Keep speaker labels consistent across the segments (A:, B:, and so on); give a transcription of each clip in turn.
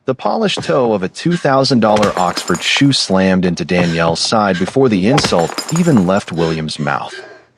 A: The polished toe of a $2,000 Oxford shoe slammed into Danielle's side before the insult even left William's mouth.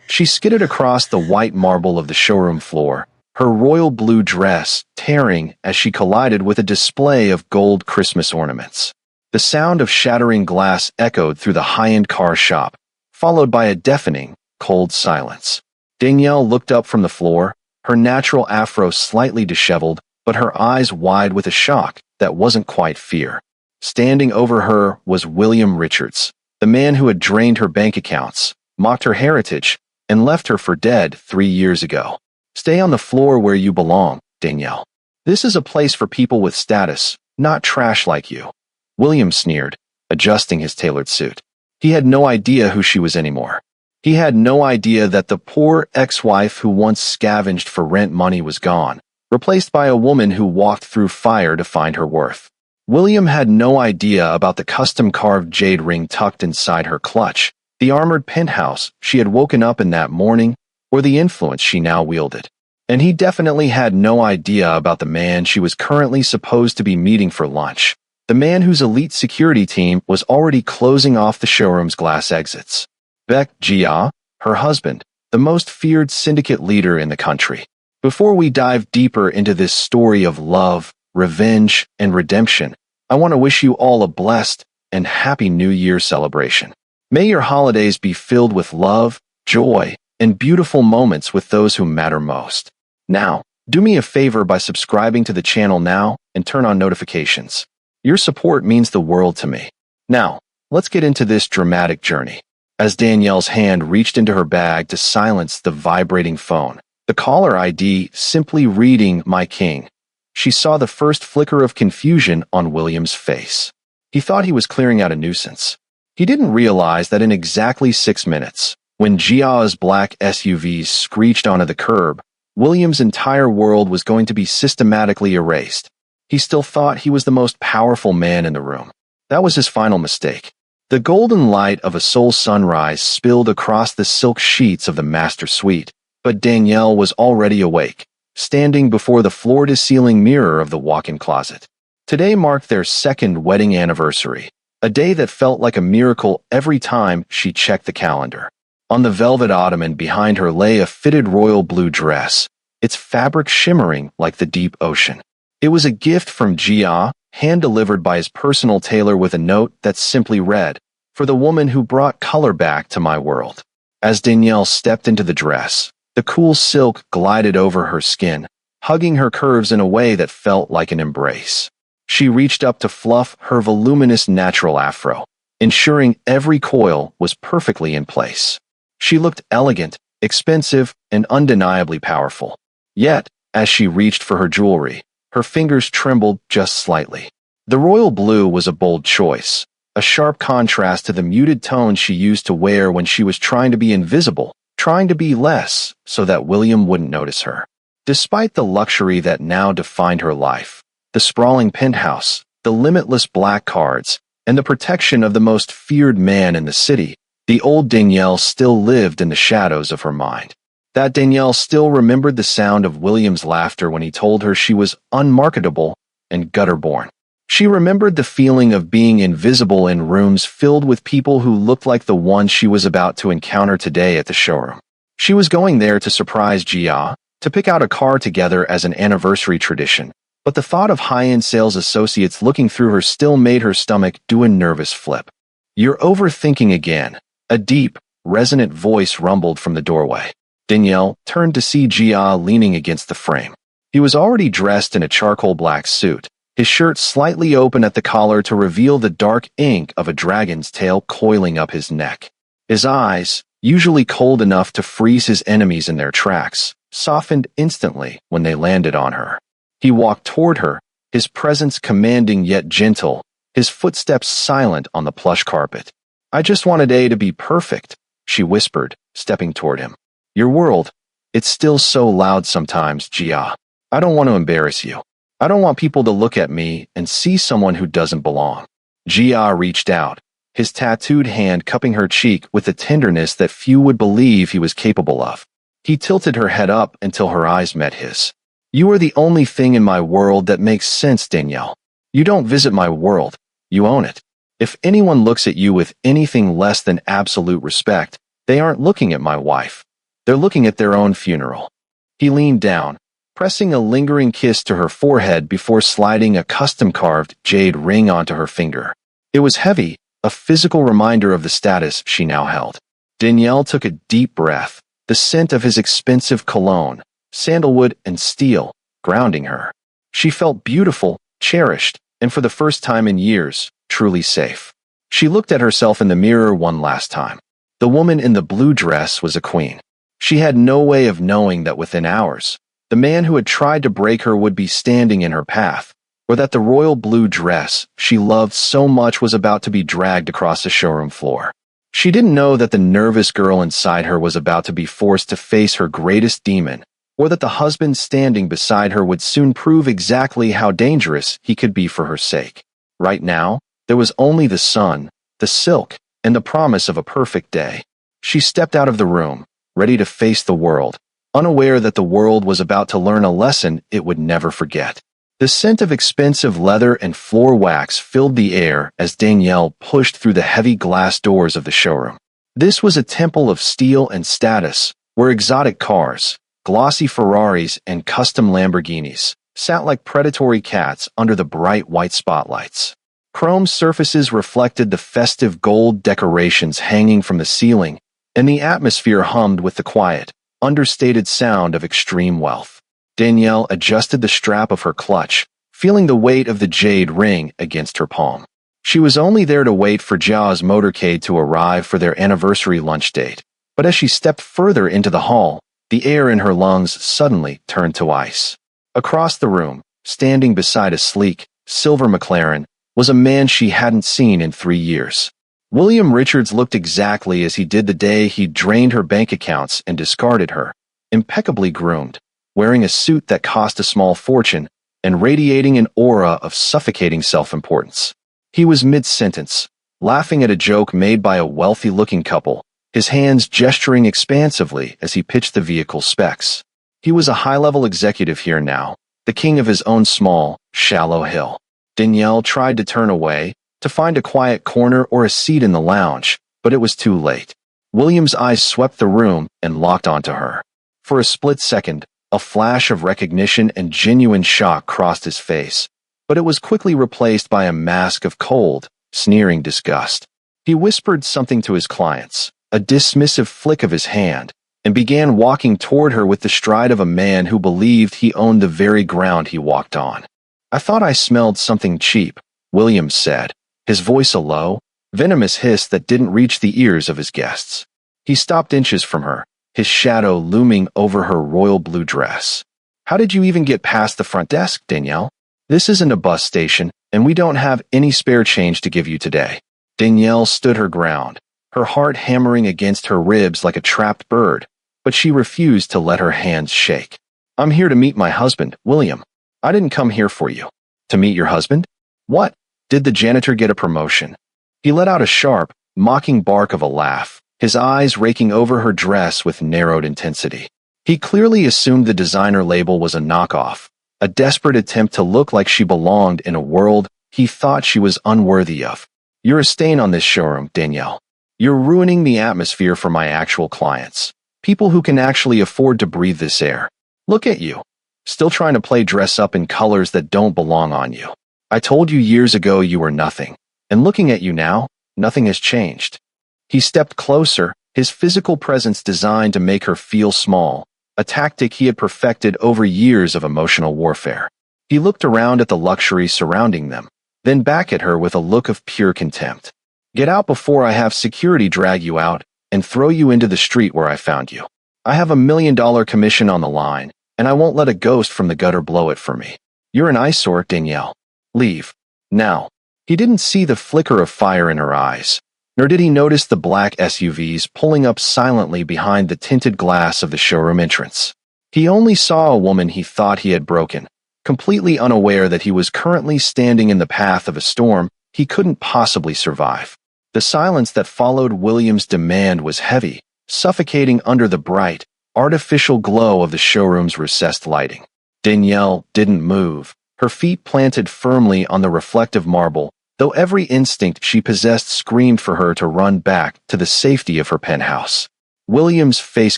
A: She skidded across the white marble of the showroom floor, her royal blue dress tearing as she collided with a display of gold Christmas ornaments. The sound of shattering glass echoed through the high-end car shop, followed by a deafening, cold silence. Danielle looked up from the floor, her natural afro slightly disheveled, but her eyes wide with a shock that wasn't quite fear. Standing over her was William Richards, the man who had drained her bank accounts, mocked her heritage, and left her for dead 3 years ago. Stay on the floor where you belong, Danielle. This is a place for people with status, not trash like you. William sneered, adjusting his tailored suit. He had no idea who she was anymore. He had no idea that the poor ex-wife who once scavenged for rent money was gone, replaced by a woman who walked through fire to find her worth. William had no idea about the custom-carved jade ring tucked inside her clutch, the armored penthouse she had woken up in that morning, or the influence she now wielded. And he definitely had no idea about the man she was currently supposed to be meeting for lunch, the man whose elite security team was already closing off the showroom's glass exits. Baek Jia, her husband, the most feared syndicate leader in the country. Before we dive deeper into this story of love, revenge, and redemption, I want to wish you all a blessed and happy New Year celebration. May your holidays be filled with love, joy, and beautiful moments with those who matter most. Now, do me a favor by subscribing to the channel now and turn on notifications. Your support means the world to me. Now, let's get into this dramatic journey. As Danielle's hand reached into her bag to silence the vibrating phone, the caller ID simply reading "My King," she saw the first flicker of confusion on William's face. He thought he was clearing out a nuisance. He didn't realize that in exactly 6 minutes, when Jia's black SUV screeched onto the curb, William's entire world was going to be systematically erased. He still thought he was the most powerful man in the room. That was his final mistake. The golden light of a soul sunrise spilled across the silk sheets of the master suite, but Danielle was already awake, standing before the floor-to-ceiling mirror of the walk-in closet. Today marked their second wedding anniversary, a day that felt like a miracle every time she checked the calendar. On the velvet ottoman behind her lay a fitted royal blue dress, its fabric shimmering like the deep ocean. It was a gift from Jia, hand-delivered by his personal tailor with a note that simply read, "For the woman who brought color back to my world." As Danielle stepped into the dress, the cool silk glided over her skin, hugging her curves in a way that felt like an embrace. She reached up to fluff her voluminous natural afro, ensuring every coil was perfectly in place. She looked elegant, expensive, and undeniably powerful. Yet, as she reached for her jewelry, her fingers trembled just slightly. The royal blue was a bold choice, a sharp contrast to the muted tone she used to wear when she was trying to be invisible, trying to be less so that William wouldn't notice her. Despite the luxury that now defined her life, the sprawling penthouse, the limitless black cards, and the protection of the most feared man in the city, the old Danielle still lived in the shadows of her mind. That Danielle still remembered the sound of William's laughter when he told her she was unmarketable and gutter-born. She remembered the feeling of being invisible in rooms filled with people who looked like the one she was about to encounter today at the showroom. She was going there to surprise Jia, to pick out a car together as an anniversary tradition, but the thought of high-end sales associates looking through her still made her stomach do a nervous flip. "You're overthinking again," a deep, resonant voice rumbled from the doorway. Danielle turned to see Jia leaning against the frame. He was already dressed in a charcoal black suit, his shirt slightly open at the collar to reveal the dark ink of a dragon's tail coiling up his neck. His eyes, usually cold enough to freeze his enemies in their tracks, softened instantly when they landed on her. He walked toward her, his presence commanding yet gentle, his footsteps silent on the plush carpet. "I just wanted A to be perfect," she whispered, stepping toward him. "Your world, it's still so loud sometimes, Jia. I don't want to embarrass you. I don't want people to look at me and see someone who doesn't belong." Jia reached out, his tattooed hand cupping her cheek with a tenderness that few would believe he was capable of. He tilted her head up until her eyes met his. "You are the only thing in my world that makes sense, Danielle. You don't visit my world, you own it. If anyone looks at you with anything less than absolute respect, they aren't looking at my wife. They're looking at their own funeral. He leaned down, pressing a lingering kiss to her forehead before sliding a custom-carved jade ring onto her finger. It was heavy, a physical reminder of the status she now held. Danielle took a deep breath, the scent of his expensive cologne, sandalwood and steel, grounding her. She felt beautiful, cherished, and for the first time in years, truly safe. She looked at herself in the mirror one last time. The woman in the blue dress was a queen. She had no way of knowing that within hours, the man who had tried to break her would be standing in her path, or that the royal blue dress she loved so much was about to be dragged across the showroom floor. She didn't know that the nervous girl inside her was about to be forced to face her greatest demon, or that the husband standing beside her would soon prove exactly how dangerous he could be for her sake. Right now, there was only the sun, the silk, and the promise of a perfect day. She stepped out of the room, ready to face the world, unaware that the world was about to learn a lesson it would never forget. The scent of expensive leather and floor wax filled the air as Danielle pushed through the heavy glass doors of the showroom. This was a temple of steel and status, where exotic cars, glossy Ferraris and custom Lamborghinis sat like predatory cats under the bright white spotlights. Chrome surfaces reflected the festive gold decorations hanging from the ceiling, and the atmosphere hummed with the quiet, understated sound of extreme wealth. Danielle adjusted the strap of her clutch, feeling the weight of the jade ring against her palm. She was only there to wait for Zhao's motorcade to arrive for their anniversary lunch date, but as she stepped further into the hall, the air in her lungs suddenly turned to ice. Across the room, standing beside a sleek, silver McLaren, was a man she hadn't seen in 3 years. William Richards looked exactly as he did the day he drained her bank accounts and discarded her, impeccably groomed, wearing a suit that cost a small fortune, and radiating an aura of suffocating self-importance. He was mid-sentence, laughing at a joke made by a wealthy-looking couple, his hands gesturing expansively as he pitched the vehicle's specs. He was a high-level executive here now, the king of his own small, shallow hill. Danielle tried to turn away, to find a quiet corner or a seat in the lounge, but it was too late. William's eyes swept the room and locked onto her. For a split second, a flash of recognition and genuine shock crossed his face, but it was quickly replaced by a mask of cold, sneering disgust. He whispered something to his clients, a dismissive flick of his hand, and began walking toward her with the stride of a man who believed he owned the very ground he walked on. "I thought I smelled something cheap," Williams said, his voice a low, venomous hiss that didn't reach the ears of his guests. He stopped inches from her, his shadow looming over her royal blue dress. "How did you even get past the front desk, Danielle? This isn't a bus station, and we don't have any spare change to give you today." Danielle stood her ground, her heart hammering against her ribs like a trapped bird, but she refused to let her hands shake. "I'm here to meet my husband, William. I didn't come here for you." "To meet your husband? What? Did the janitor get a promotion?" He let out a sharp, mocking bark of a laugh, his eyes raking over her dress with narrowed intensity. He clearly assumed the designer label was a knockoff, a desperate attempt to look like she belonged in a world he thought she was unworthy of. "You're a stain on this showroom, Danielle. You're ruining the atmosphere for my actual clients, people who can actually afford to breathe this air. Look at you, still trying to play dress up in colors that don't belong on you. I told you years ago you were nothing, and looking at you now, nothing has changed." He stepped closer, his physical presence designed to make her feel small, a tactic he had perfected over years of emotional warfare. He looked around at the luxury surrounding them, then back at her with a look of pure contempt. "Get out before I have security drag you out and throw you into the street where I found you. I have $1 million commission on the line, and I won't let a ghost from the gutter blow it for me. You're an eyesore, Danielle. Leave. Now." He didn't see the flicker of fire in her eyes, nor did he notice the black SUVs pulling up silently behind the tinted glass of the showroom entrance. He only saw a woman he thought he had broken, completely unaware that he was currently standing in the path of a storm he couldn't possibly survive. The silence that followed William's demand was heavy, suffocating under the bright, artificial glow of the showroom's recessed lighting. Danielle didn't move, her feet planted firmly on the reflective marble, though every instinct she possessed screamed for her to run back to the safety of her penthouse. William's face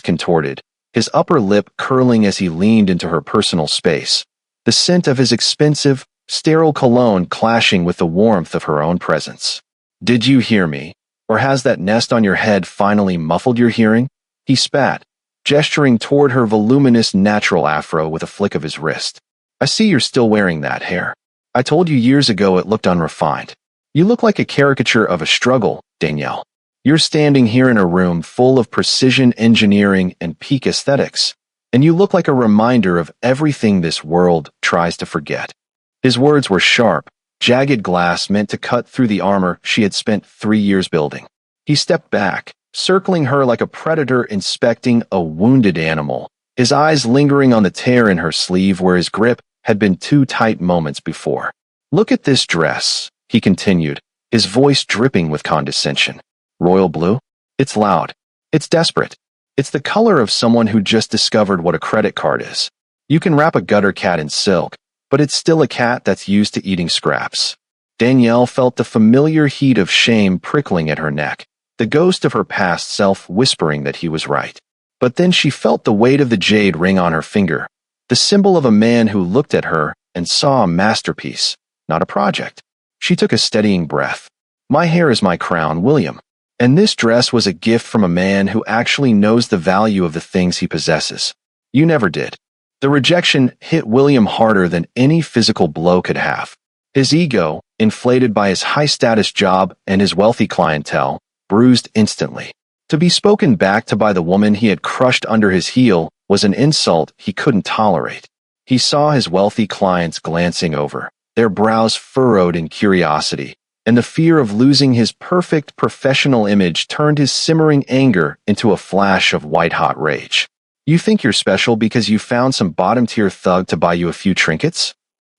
A: contorted, his upper lip curling as he leaned into her personal space, the scent of his expensive, sterile cologne clashing with the warmth of her own presence. "Did you hear me? Or has that nest on your head finally muffled your hearing?" He spat, gesturing toward her voluminous natural afro with a flick of his wrist. "I see you're still wearing that hair. I told you years ago it looked unrefined. You look like a caricature of a struggle, Danielle. You're standing here in a room full of precision engineering and peak aesthetics, and you look like a reminder of everything this world tries to forget." His words were sharp, jagged glass meant to cut through the armor she had spent 3 years building. He stepped back, circling her like a predator inspecting a wounded animal, his eyes lingering on the tear in her sleeve where his grip had been too tight moments before. "Look at this dress," he continued, his voice dripping with condescension. "Royal blue? It's loud. It's desperate. It's the color of someone who just discovered what a credit card is. You can wrap a gutter cat in silk, but it's still a cat that's used to eating scraps." Danielle felt the familiar heat of shame prickling at her neck, the ghost of her past self whispering that he was right. But then she felt the weight of the jade ring on her finger, the symbol of a man who looked at her and saw a masterpiece, not a project. She took a steadying breath. "My hair is my crown, William. And this dress was a gift from a man who actually knows the value of the things he possesses. You never did." The rejection hit William harder than any physical blow could have. His ego, inflated by his high-status job and his wealthy clientele, bruised instantly. To be spoken back to by the woman he had crushed under his heel was an insult he couldn't tolerate. He saw his wealthy clients glancing over, their brows furrowed in curiosity, and the fear of losing his perfect professional image turned his simmering anger into a flash of white-hot rage. "You think you're special because you found some bottom-tier thug to buy you a few trinkets?"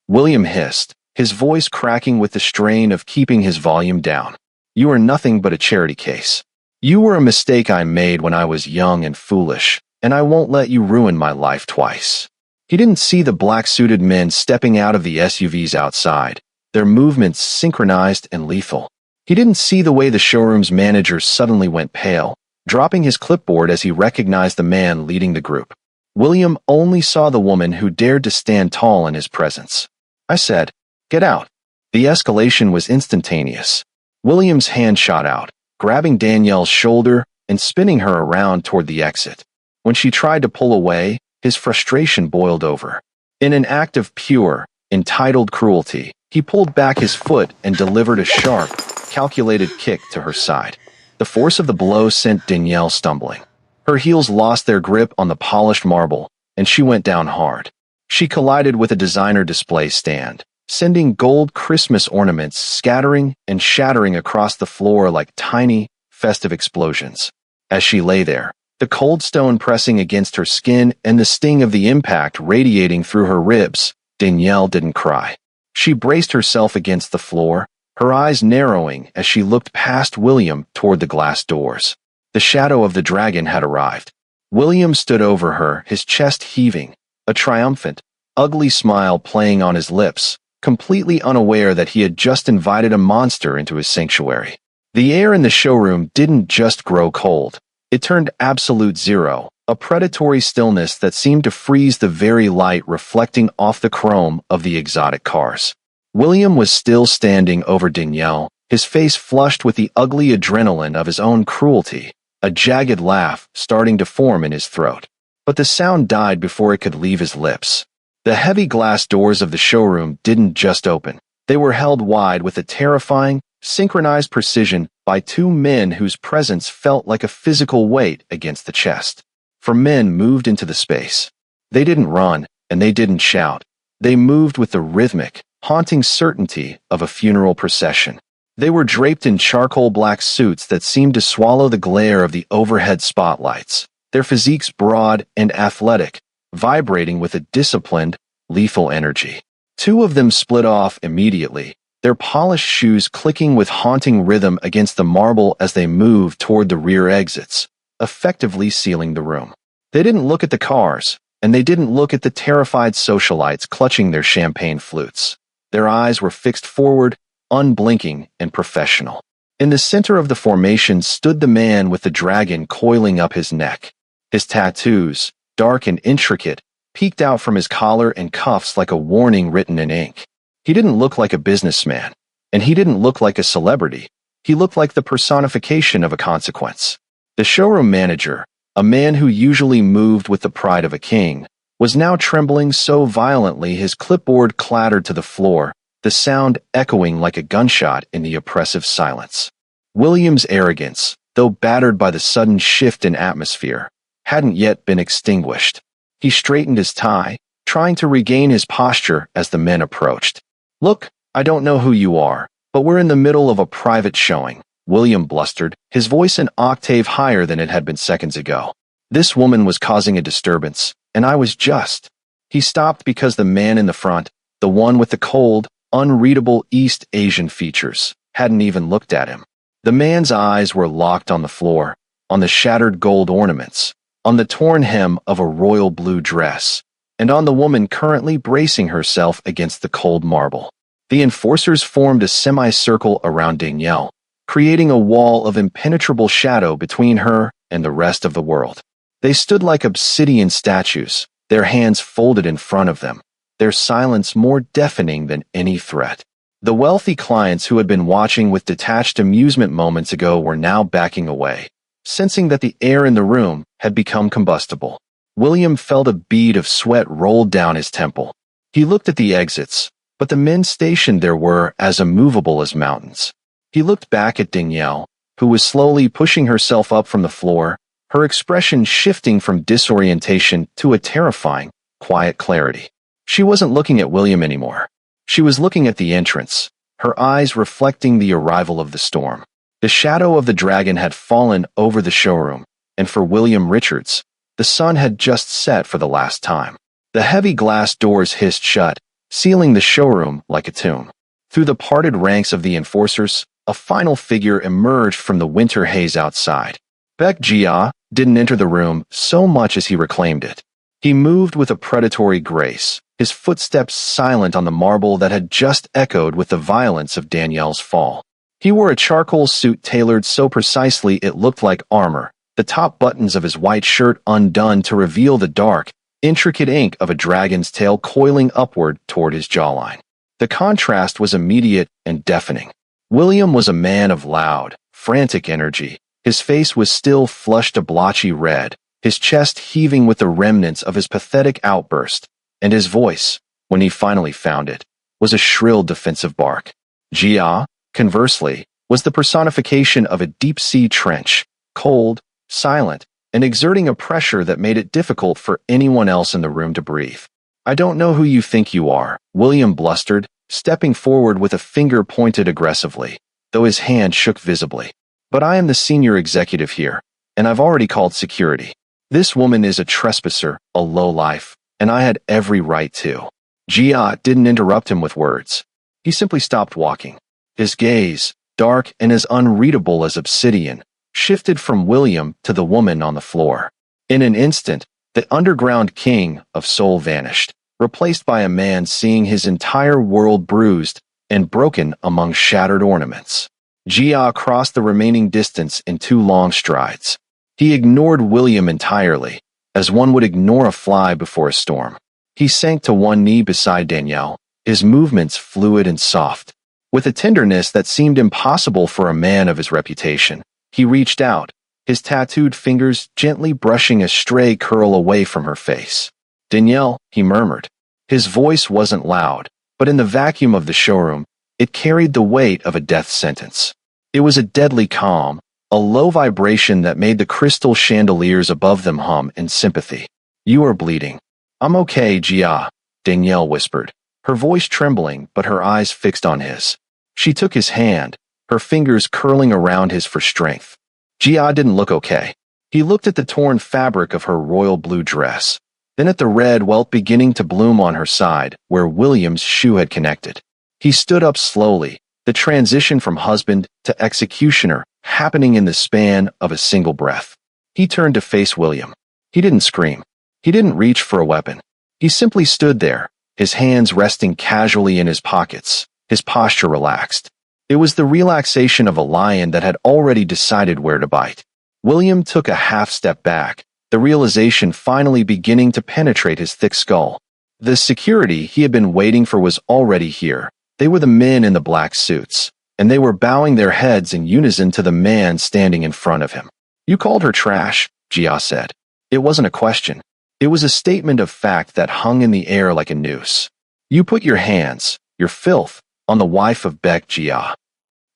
A: William hissed, his voice cracking with the strain of keeping his volume down. "You are nothing but a charity case. You were a mistake I made when I was young and foolish, and I won't let you ruin my life twice." He didn't see the black-suited men stepping out of the SUVs outside, their movements synchronized and lethal. He didn't see the way the showroom's manager suddenly went pale, dropping his clipboard as he recognized the man leading the group. William only saw the woman who dared to stand tall in his presence. "I said, get out." The escalation was instantaneous. William's hand shot out, grabbing Danielle's shoulder and spinning her around toward the exit. When she tried to pull away, his frustration boiled over. In an act of pure, entitled cruelty, he pulled back his foot and delivered a sharp, calculated kick to her side. The force of the blow sent Danielle stumbling. Her heels lost their grip on the polished marble, and she went down hard. She collided with a designer display stand, sending gold Christmas ornaments scattering and shattering across the floor like tiny, festive explosions. As she lay there, the cold stone pressing against her skin and the sting of the impact radiating through her ribs, Danielle didn't cry. She braced herself against the floor, her eyes narrowing as she looked past William toward the glass doors. The shadow of the dragon had arrived. William stood over her, his chest heaving, a triumphant, ugly smile playing on his lips, completely unaware that he had just invited a monster into his sanctuary. The air in the showroom didn't just grow cold. It turned absolute zero, a predatory stillness that seemed to freeze the very light reflecting off the chrome of the exotic cars. William was still standing over Danielle, his face flushed with the ugly adrenaline of his own cruelty, a jagged laugh starting to form in his throat. But the sound died before it could leave his lips. The heavy glass doors of the showroom didn't just open. They were held wide with a terrifying, synchronized precision by two men whose presence felt like a physical weight against the chest. For men moved into the space. They didn't run, and they didn't shout. They moved with the rhythmic, haunting certainty of a funeral procession. They were draped in charcoal black suits that seemed to swallow the glare of the overhead spotlights, their physiques broad and athletic, vibrating with a disciplined, lethal energy. Two of them split off immediately, their polished shoes clicking with haunting rhythm against the marble as they moved toward the rear exits, effectively sealing the room. They didn't look at the cars, and they didn't look at the terrified socialites clutching their champagne flutes. Their eyes were fixed forward, unblinking and professional. In the center of the formation stood the man with the dragon coiling up his neck. His tattoos, dark and intricate, peeked out from his collar and cuffs like a warning written in ink. He didn't look like a businessman, and he didn't look like a celebrity. He looked like the personification of a consequence. The showroom manager, a man who usually moved with the pride of a king, was now trembling so violently his clipboard clattered to the floor, the sound echoing like a gunshot in the oppressive silence. William's arrogance, though battered by the sudden shift in atmosphere, hadn't yet been extinguished. He straightened his tie, trying to regain his posture as the men approached. "Look, I don't know who you are, but we're in the middle of a private showing," William blustered, his voice an octave higher than it had been seconds ago. "This woman was causing a disturbance, and I was just." He stopped because the man in the front, the one with the cold, unreadable East Asian features, hadn't even looked at him. The man's eyes were locked on the floor, on the shattered gold ornaments, on the torn hem of a royal blue dress, and on the woman currently bracing herself against the cold marble. The enforcers formed a semicircle around Danielle, creating a wall of impenetrable shadow between her and the rest of the world. They stood like obsidian statues, their hands folded in front of them, their silence more deafening than any threat. The wealthy clients who had been watching with detached amusement moments ago were now backing away, sensing that the air in the room had become combustible. William felt a bead of sweat roll down his temple. He looked at the exits, but the men stationed there were as immovable as mountains. He looked back at Danielle, who was slowly pushing herself up from the floor, her expression shifting from disorientation to a terrifying, quiet clarity. She wasn't looking at William anymore. She was looking at the entrance, her eyes reflecting the arrival of the storm. The shadow of the dragon had fallen over the showroom, and for William Richards, the sun had just set for the last time. The heavy glass doors hissed shut, sealing the showroom like a tomb. Through the parted ranks of the enforcers, a final figure emerged from the winter haze outside. Baek Jia didn't enter the room so much as he reclaimed it. He moved with a predatory grace, his footsteps silent on the marble that had just echoed with the violence of Danielle's fall. He wore a charcoal suit tailored so precisely it looked like armor, the top buttons of his white shirt undone to reveal the dark, intricate ink of a dragon's tail coiling upward toward his jawline. The contrast was immediate and deafening. William was a man of loud, frantic energy. His face was still flushed a blotchy red, his chest heaving with the remnants of his pathetic outburst, and his voice, when he finally found it, was a shrill defensive bark. Jia, conversely, was the personification of a deep-sea trench, cold, silent, and exerting a pressure that made it difficult for anyone else in the room to breathe. "I don't know who you think you are," William blustered, stepping forward with a finger pointed aggressively, though his hand shook visibly. "But I am the senior executive here, and I've already called security. This woman is a trespasser, a lowlife, and I had every right to." Jia didn't interrupt him with words. He simply stopped walking. His gaze, dark and as unreadable as obsidian, shifted from William to the woman on the floor. In an instant, the underground king of Seoul vanished, replaced by a man seeing his entire world bruised and broken among shattered ornaments. Jia crossed the remaining distance in 2 long strides. He ignored William entirely, as one would ignore a fly before a storm. He sank to one knee beside Danielle, his movements fluid and soft. With a tenderness that seemed impossible for a man of his reputation, he reached out, his tattooed fingers gently brushing a stray curl away from her face. "Danielle," he murmured. His voice wasn't loud, but in the vacuum of the showroom, it carried the weight of a death sentence. It was a deadly calm, a low vibration that made the crystal chandeliers above them hum in sympathy. "You are bleeding." "I'm okay, Jia," Danielle whispered, her voice trembling but her eyes fixed on his. She took his hand, her fingers curling around his for strength. Jia didn't look okay. He looked at the torn fabric of her royal blue dress, then at the red welt beginning to bloom on her side, where William's shoe had connected. He stood up slowly, the transition from husband to executioner happening in the span of a single breath. He turned to face William. He didn't scream. He didn't reach for a weapon. He simply stood there, his hands resting casually in his pockets, his posture relaxed. It was the relaxation of a lion that had already decided where to bite. William took a half step back, the realization finally beginning to penetrate his thick skull. The security he had been waiting for was already here. They were the men in the black suits, and they were bowing their heads in unison to the man standing in front of him. "You called her trash," Jia said. It wasn't a question. It was a statement of fact that hung in the air like a noose. "You put your hands, your filth, on the wife of Beck Jia."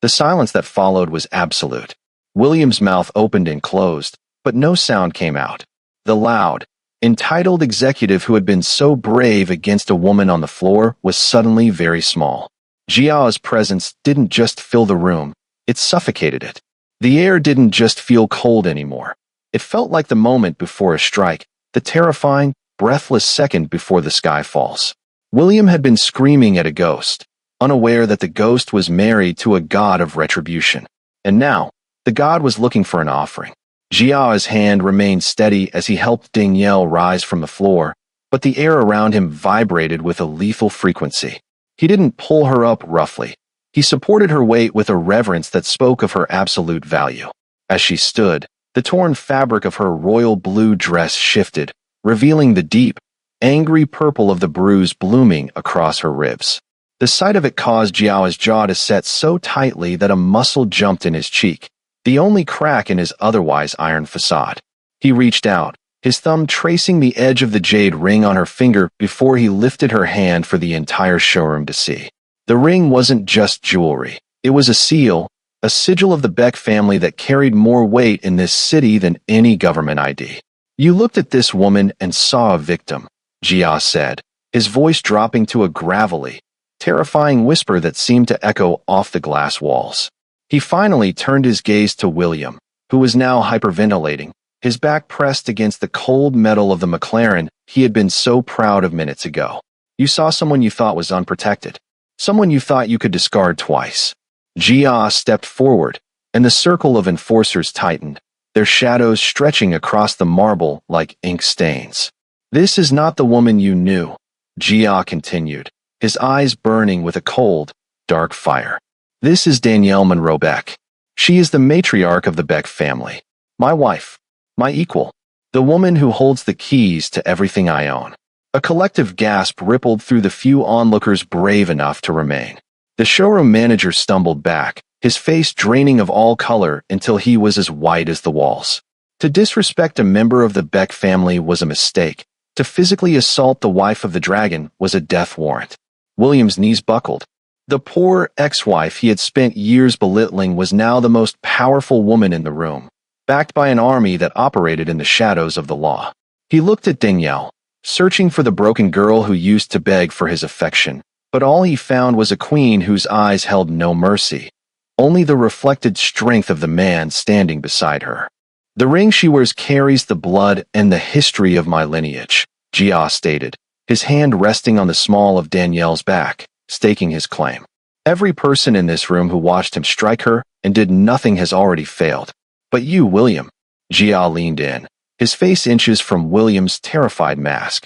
A: The silence that followed was absolute. William's mouth opened and closed, but no sound came out. The loud, entitled executive who had been so brave against a woman on the floor was suddenly very small. Jia's presence didn't just fill the room, it suffocated it. The air didn't just feel cold anymore. It felt like the moment before a strike, the terrifying, breathless second before the sky falls. William had been screaming at a ghost, unaware that the ghost was married to a god of retribution. And now, the god was looking for an offering. Jia's hand remained steady as he helped Danielle rise from the floor, but the air around him vibrated with a lethal frequency. He didn't pull her up roughly. He supported her weight with a reverence that spoke of her absolute value. As she stood, the torn fabric of her royal blue dress shifted, revealing the deep, angry purple of the bruise blooming across her ribs. The sight of it caused Jiao's jaw to set so tightly that a muscle jumped in his cheek, the only crack in his otherwise iron facade. He reached out, his thumb tracing the edge of the jade ring on her finger before he lifted her hand for the entire showroom to see. The ring wasn't just jewelry. It was a seal, a sigil of the Beck family that carried more weight in this city than any government ID. "You looked at this woman and saw a victim," Jia said, his voice dropping to a gravelly, terrifying whisper that seemed to echo off the glass walls. He finally turned his gaze to William, who was now hyperventilating, his back pressed against the cold metal of the McLaren he had been so proud of minutes ago. "You saw someone you thought was unprotected. Someone you thought you could discard twice." Jia stepped forward, and the circle of enforcers tightened, their shadows stretching across the marble like ink stains. "This is not the woman you knew," Jia continued, his eyes burning with a cold, dark fire. "This is Danielle Monroe Beck. She is the matriarch of the Beck family. My wife. My equal. The woman who holds the keys to everything I own." A collective gasp rippled through the few onlookers brave enough to remain. The showroom manager stumbled back, his face draining of all color until he was as white as the walls. To disrespect a member of the Beck family was a mistake. To physically assault the wife of the dragon was a death warrant. William's knees buckled. The poor ex-wife he had spent years belittling was now the most powerful woman in the room, backed by an army that operated in the shadows of the law. He looked at Danielle, searching for the broken girl who used to beg for his affection, but all he found was a queen whose eyes held no mercy, only the reflected strength of the man standing beside her. "The ring she wears carries the blood and the history of my lineage," Jia stated, his hand resting on the small of Danielle's back, staking his claim. "Every person in this room who watched him strike her and did nothing has already failed. But you, William," Jia leaned in, his face inches from William's terrified mask.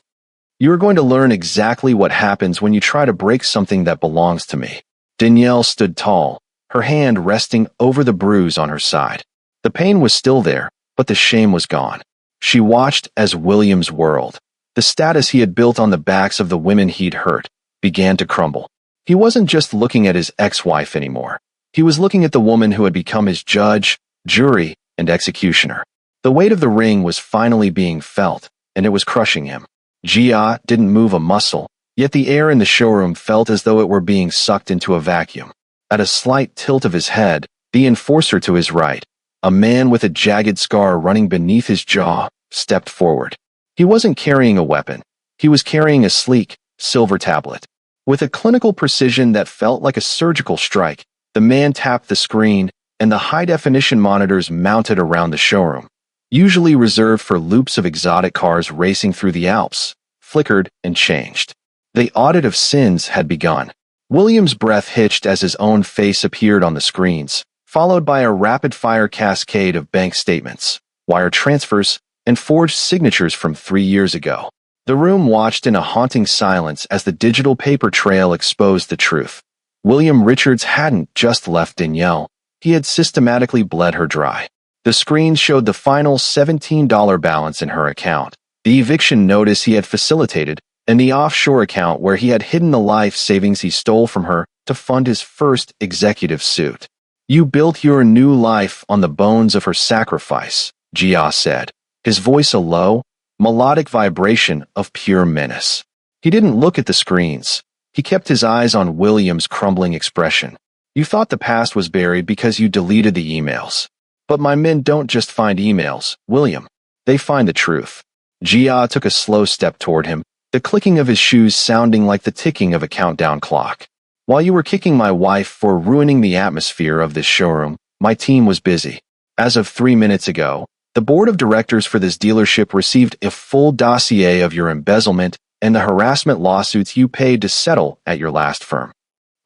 A: "You are going to learn exactly what happens when you try to break something that belongs to me." Danielle stood tall, her hand resting over the bruise on her side. The pain was still there, but the shame was gone. She watched as William's world, the status he had built on the backs of the women he'd hurt, began to crumble. He wasn't just looking at his ex-wife anymore. He was looking at the woman who had become his judge, jury, and executioner. The weight of the ring was finally being felt, and it was crushing him. Jia didn't move a muscle, yet the air in the showroom felt as though it were being sucked into a vacuum. At a slight tilt of his head, the enforcer to his right, a man with a jagged scar running beneath his jaw, stepped forward. He wasn't carrying a weapon. He was carrying a sleek, silver tablet. With a clinical precision that felt like a surgical strike, the man tapped the screen, and the high-definition monitors mounted around the showroom, usually reserved for loops of exotic cars racing through the Alps, flickered and changed. The audit of sins had begun. William's breath hitched as his own face appeared on the screens, followed by a rapid-fire cascade of bank statements, wire transfers, and forged signatures from 3 years ago. The room watched in a haunting silence as the digital paper trail exposed the truth. William Richards hadn't just left Danielle, he had systematically bled her dry. The screen showed the final $17 balance in her account, the eviction notice he had facilitated, and the offshore account where he had hidden the life savings he stole from her to fund his first executive suit. "You built your new life on the bones of her sacrifice," Jia said, his voice a low, melodic vibration of pure menace. He didn't look at the screens. He kept his eyes on William's crumbling expression. "You thought the past was buried because you deleted the emails. But my men don't just find emails, William. They find the truth." Jia took a slow step toward him, the clicking of his shoes sounding like the ticking of a countdown clock. "While you were kicking my wife for ruining the atmosphere of this showroom, my team was busy. As of 3 minutes ago, the board of directors for this dealership received a full dossier of your embezzlement and the harassment lawsuits you paid to settle at your last firm."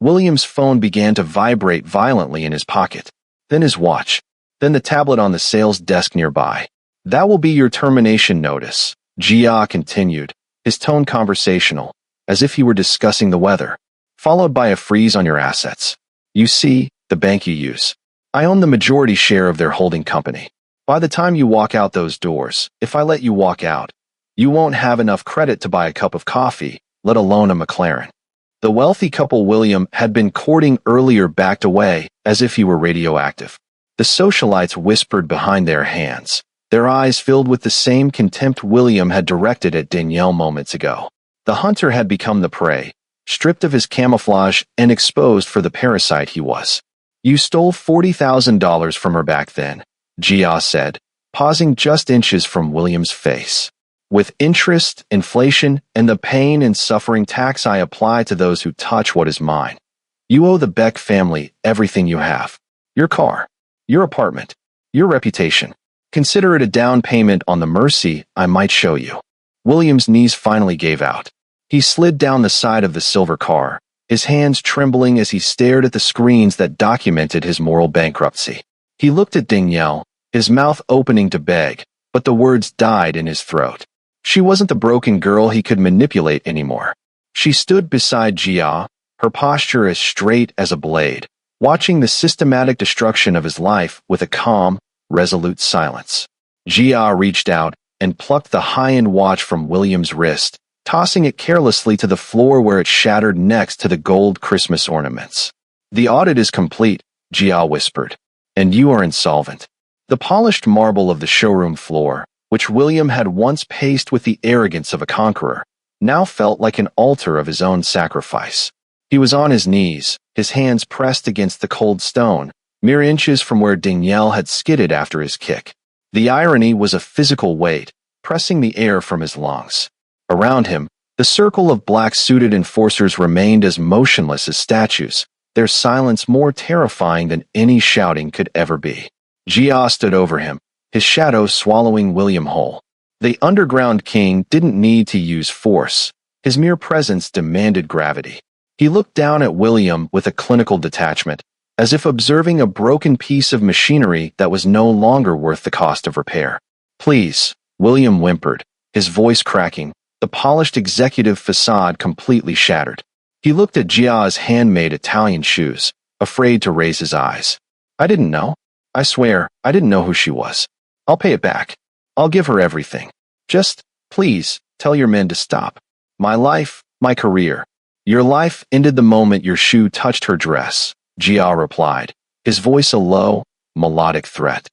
A: William's phone began to vibrate violently in his pocket. Then his watch. Then the tablet on the sales desk nearby. "That will be your termination notice," Jia continued, his tone conversational, as if he were discussing the weather, followed by a freeze on your assets. "You see, the bank you use. I own the majority share of their holding company. By the time you walk out those doors, if I let you walk out, you won't have enough credit to buy a cup of coffee, let alone a McLaren." The wealthy couple William had been courting earlier backed away, as if he were radioactive. The socialites whispered behind their hands, their eyes filled with the same contempt William had directed at Danielle moments ago. The hunter had become the prey, stripped of his camouflage and exposed for the parasite he was. "You stole $40,000 from her back then," Jia said, pausing just inches from William's face. "With interest, inflation, and the pain and suffering tax I apply to those who touch what is mine. You owe the Beck family everything you have. Your car, your apartment, your reputation. Consider it a down payment on the mercy I might show you." William's knees finally gave out. He slid down the side of the silver car, his hands trembling as he stared at the screens that documented his moral bankruptcy. He looked at Danielle, his mouth opening to beg, but the words died in his throat. She wasn't the broken girl he could manipulate anymore. She stood beside Jia, her posture as straight as a blade, watching the systematic destruction of his life with a calm, resolute silence. Jia reached out and plucked the high-end watch from William's wrist, tossing it carelessly to the floor where it shattered next to the gold Christmas ornaments. "The audit is complete," Jia whispered, "and you are insolvent." The polished marble of the showroom floor, which William had once paced with the arrogance of a conqueror, now felt like an altar of his own sacrifice. He was on his knees, his hands pressed against the cold stone, mere inches from where Danielle had skidded after his kick. The irony was a physical weight, pressing the air from his lungs. Around him, the circle of black-suited enforcers remained as motionless as statues, their silence more terrifying than any shouting could ever be. Jia stood over him, his shadow swallowing William whole. The underground king didn't need to use force. His mere presence demanded gravity. He looked down at William with a clinical detachment, as if observing a broken piece of machinery that was no longer worth the cost of repair. "Please," William whimpered, his voice cracking, the polished executive facade completely shattered. He looked at Jia's handmade Italian shoes, afraid to raise his eyes. "I didn't know. I swear, I didn't know who she was. I'll pay it back. I'll give her everything. Just, please, tell your men to stop. My life, my career." "Your life ended the moment your shoe touched her dress," Jia replied, his voice a low, melodic threat.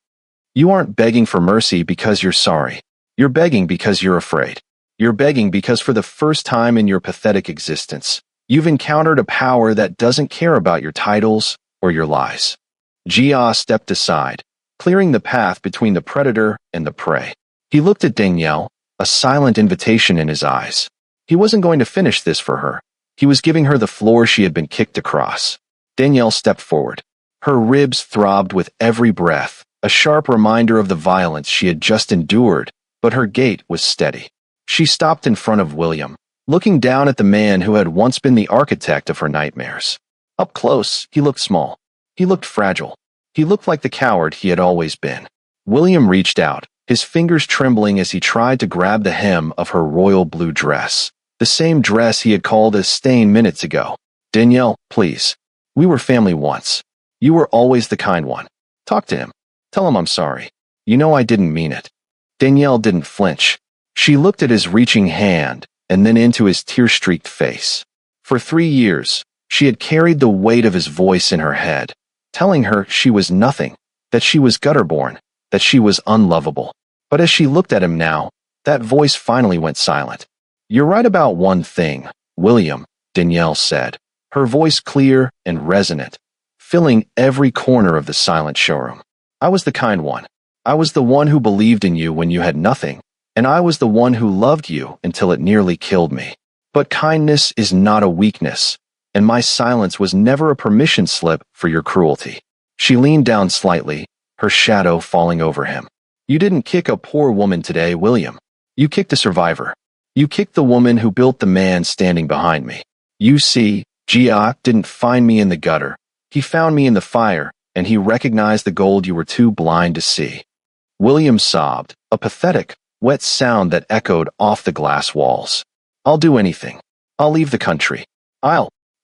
A: "You aren't begging for mercy because you're sorry. You're begging because you're afraid. You're begging because for the first time in your pathetic existence, you've encountered a power that doesn't care about your titles or your lies." Jia stepped aside, clearing the path between the predator and the prey. He looked at Danielle, a silent invitation in his eyes. He wasn't going to finish this for her. He was giving her the floor she had been kicked across. Danielle stepped forward. Her ribs throbbed with every breath, a sharp reminder of the violence she had just endured, but her gait was steady. She stopped in front of William, looking down at the man who had once been the architect of her nightmares. Up close, he looked small. He looked fragile. He looked like the coward he had always been. William reached out, his fingers trembling as he tried to grab the hem of her royal blue dress, the same dress he had called as stain minutes ago. Danielle, please. We were family once. You were always the kind one. Talk to him. Tell him I'm sorry. You know I didn't mean it. Danielle didn't flinch. She looked at his reaching hand and then into his tear-streaked face. For 3 years, she had carried the weight of his voice in her head, telling her she was nothing, that she was gutter-born, that she was unlovable. But as she looked at him now, that voice finally went silent. You're right about one thing, William, Danielle said, her voice clear and resonant, filling every corner of the silent showroom. I was the kind one. I was the one who believed in you when you had nothing, and I was the one who loved you until it nearly killed me. But kindness is not a weakness, and my silence was never a permission slip for your cruelty. She leaned down slightly, her shadow falling over him. You didn't kick a poor woman today, William. You kicked a survivor. You kicked the woman who built the man standing behind me. You see, Jia didn't find me in the gutter. He found me in the fire, and he recognized the gold you were too blind to see. William sobbed, a pathetic, wet sound that echoed off the glass walls. I'll do anything. I'll leave the country.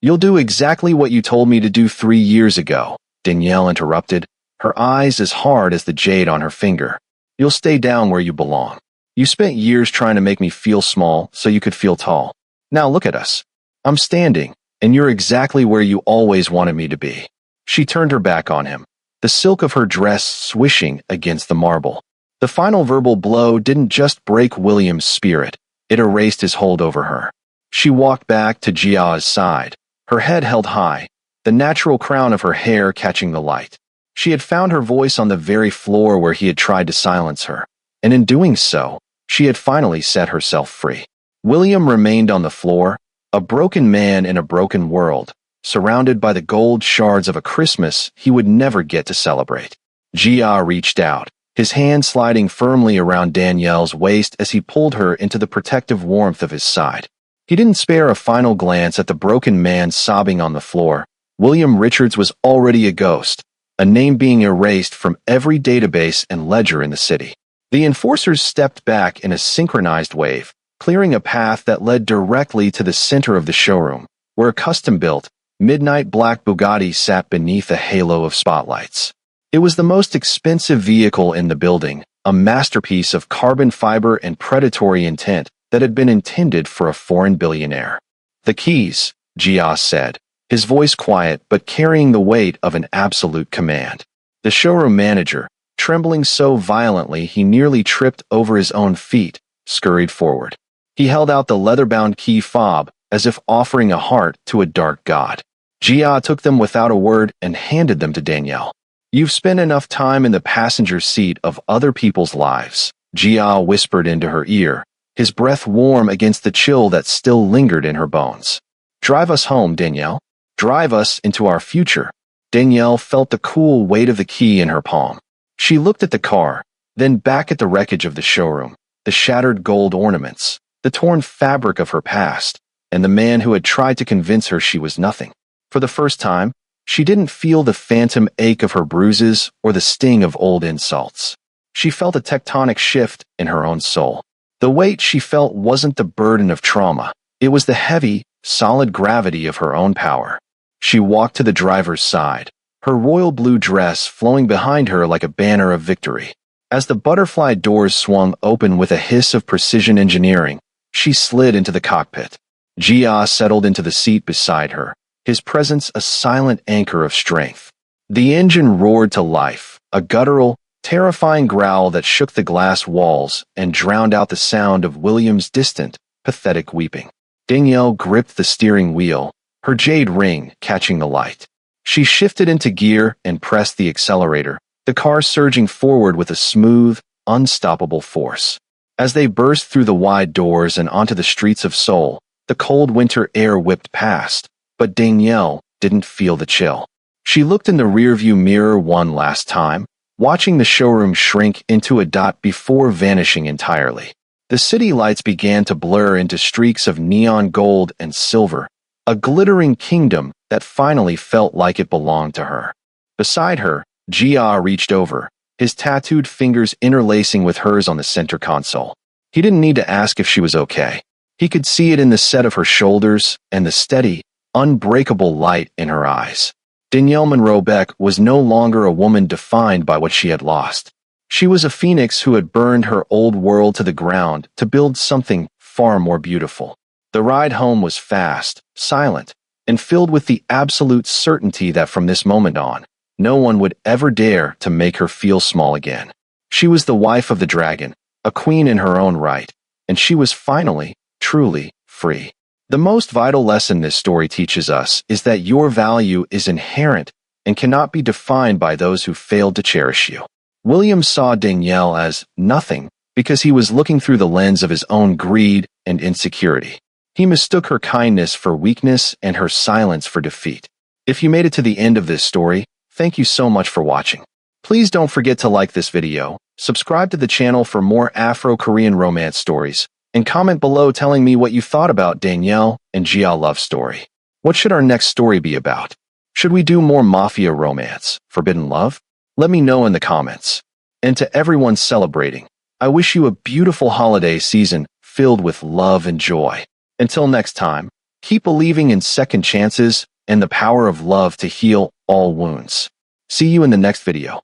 A: You'll do exactly what you told me to do 3 years ago, Danielle interrupted, her eyes as hard as the jade on her finger. You'll stay down where you belong. You spent years trying to make me feel small so you could feel tall. Now look at us. I'm standing, and you're exactly where you always wanted me to be. She turned her back on him, the silk of her dress swishing against the marble. The final verbal blow didn't just break William's spirit, it erased his hold over her. She walked back to Jia's side, her head held high, the natural crown of her hair catching the light. She had found her voice on the very floor where he had tried to silence her, and in doing so, she had finally set herself free. William remained on the floor, a broken man in a broken world, surrounded by the gold shards of a Christmas he would never get to celebrate. Jia reached out, his hand sliding firmly around Danielle's waist as he pulled her into the protective warmth of his side. He didn't spare a final glance at the broken man sobbing on the floor. William Richards was already a ghost, a name being erased from every database and ledger in the city. The enforcers stepped back in a synchronized wave, clearing a path that led directly to the center of the showroom, where a custom-built, midnight black Bugatti sat beneath a halo of spotlights. It was the most expensive vehicle in the building, a masterpiece of carbon fiber and predatory intent that had been intended for a foreign billionaire. The keys, Jia said, his voice quiet but carrying the weight of an absolute command. The showroom manager, trembling so violently he nearly tripped over his own feet, scurried forward. He held out the leather-bound key fob as if offering a heart to a dark god. Jia took them without a word and handed them to Danielle. You've spent enough time in the passenger seat of other people's lives, Jia whispered into her ear, his breath warm against the chill that still lingered in her bones. Drive us home, Danielle. Drive us into our future. Danielle felt the cool weight of the key in her palm. She looked at the car, then back at the wreckage of the showroom, the shattered gold ornaments, the torn fabric of her past, and the man who had tried to convince her she was nothing. For the first time, she didn't feel the phantom ache of her bruises or the sting of old insults. She felt a tectonic shift in her own soul. The weight she felt wasn't the burden of trauma. It was the heavy, solid gravity of her own power. She walked to the driver's side, her royal blue dress flowing behind her like a banner of victory. As the butterfly doors swung open with a hiss of precision engineering, she slid into the cockpit. Jia settled into the seat beside her, his presence a silent anchor of strength. The engine roared to life, a guttural, terrifying growl that shook the glass walls and drowned out the sound of William's distant, pathetic weeping. Danielle gripped the steering wheel, her jade ring catching the light. She shifted into gear and pressed the accelerator, the car surging forward with a smooth, unstoppable force. As they burst through the wide doors and onto the streets of Seoul, the cold winter air whipped past, but Danielle didn't feel the chill. She looked in the rearview mirror one last time, watching the showroom shrink into a dot before vanishing entirely. The city lights began to blur into streaks of neon gold and silver, a glittering kingdom that finally felt like it belonged to her. Beside her, Jia reached over, his tattooed fingers interlacing with hers on the center console. He didn't need to ask if she was okay. He could see it in the set of her shoulders and the steady, unbreakable light in her eyes. Danielle Monroe Beck was no longer a woman defined by what she had lost. She was a phoenix who had burned her old world to the ground to build something far more beautiful. The ride home was fast, silent, and filled with the absolute certainty that from this moment on, no one would ever dare to make her feel small again. She was the wife of the dragon, a queen in her own right, and she was finally, truly, free. The most vital lesson this story teaches us is that your value is inherent and cannot be defined by those who failed to cherish you. William saw Danielle as nothing because he was looking through the lens of his own greed and insecurity. He mistook her kindness for weakness and her silence for defeat. If you made it to the end of this story, thank you so much for watching. Please don't forget to like this video, subscribe to the channel for more Afro-Korean romance stories, and comment below telling me what you thought about Danielle and Gia love story. What should our next story be about? Should we do more mafia romance, forbidden love? Let me know in the comments. And to everyone celebrating, I wish you a beautiful holiday season filled with love and joy. Until next time, keep believing in second chances and the power of love to heal all wounds. See you in the next video.